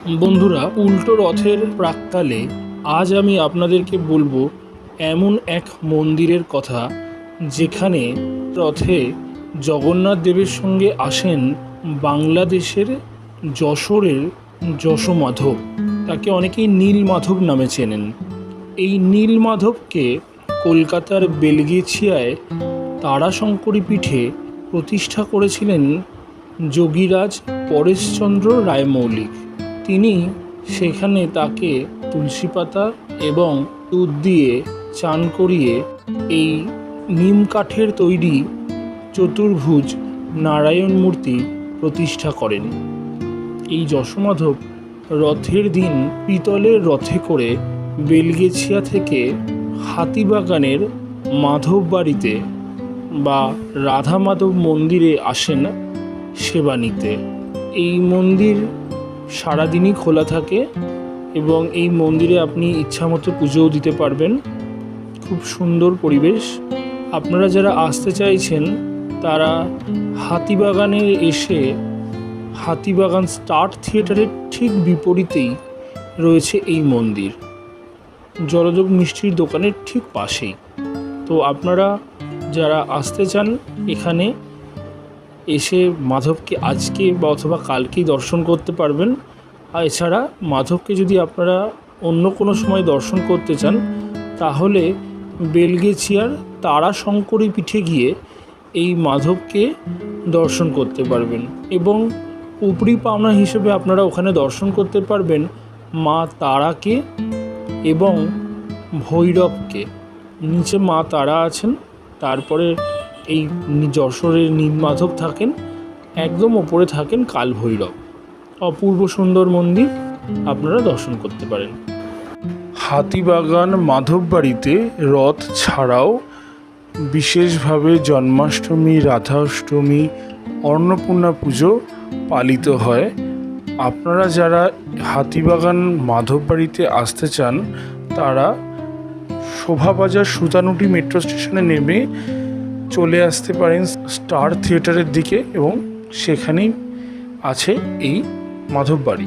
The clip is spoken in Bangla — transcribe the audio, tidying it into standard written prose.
বন্ধুরা, উল্টো রথের প্রাক্কালে আজ আমি আপনাদেরকে বলবো এমন এক মন্দিরের কথা, যেখানে রথে জগন্নাথ দেবের সঙ্গে আসেন বাংলাদেশের যশোরের যশোমাধব। তাকে অনেকেই নীলমাধব নামে চেনেন। এই নীলমাধবকে কলকাতার বেলগেছিয়ায় তারাশঙ্করী পীঠে প্রতিষ্ঠা করেছিলেন যোগীরাজ পরেশচন্দ্র রায়মৌলিক। তিনি সেখানে তাকে তুলসী পাতা এবং দুধ দিয়ে চান করিয়ে এই নিম কাঠের তৈরি চতুর্ভুজ নারায়ণ মূর্তি প্রতিষ্ঠা করেন। এই যশোমাধব রথের দিন পিতলের রথে করে বেলগেছিয়া থেকে হাতিবাগানের মাধব বাড়িতে বা রাধা মাধব মন্দিরে আসেন সেবা নিতে। এই মন্দির সারাদিনই খোলা থাকে এবং এই মন্দিরে আপনি ইচ্ছামতো পুজোও দিতে পারবেন। খুব সুন্দর পরিবেশ। আপনারা যারা আসতে চাইছেন তারা হাতিবাগানে এসে, হাতিবাগান স্টার থিয়েটারের ঠিক বিপরীতেই রয়েছে এই মন্দির, জলযোগ মিষ্টির দোকানের ঠিক পাশেই। তো আপনারা যারা আসতে চান এখানে এসে মাধবকে আজকে বা অথবা কালকেই দর্শন করতে পারবেন। আর এছাড়া মাধবকে যদি আপনারা অন্য কোনো সময় দর্শন করতে চান তাহলে বেলগেছিয়ার তারাশঙ্করী পীঠে গিয়ে এই মাধবকে দর্শন করতে পারবেন এবং উপরি পাওনা হিসেবে আপনারা ওখানে দর্শন করতে পারবেন মা তারাকে এবং ভৈরবকে। নিচে মা তারা আছেন, তারপরে এই যশোরের নীলমাধব থাকেন, একদম ওপরে থাকেন কাল ভৈরব। অপূর্ব সুন্দর মন্দির, আপনারা দর্শন করতে পারেন। হাতিবাগান মাধব বাড়িতে রথ ছাড়াও বিশেষভাবে জন্মাষ্টমী, রাধাষ্টমী, অন্নপূর্ণা পুজো পালিত হয়। আপনারা যারা হাতিবাগান মাধব বাড়িতে আসতে চান তারা শোভাবাজার সুতানুটি মেট্রো স্টেশনে নেমে চলে আসতে পারেন স্টার থিয়েটারের দিকে এবং সেখানেই আছে এই মাধব বাড়ি।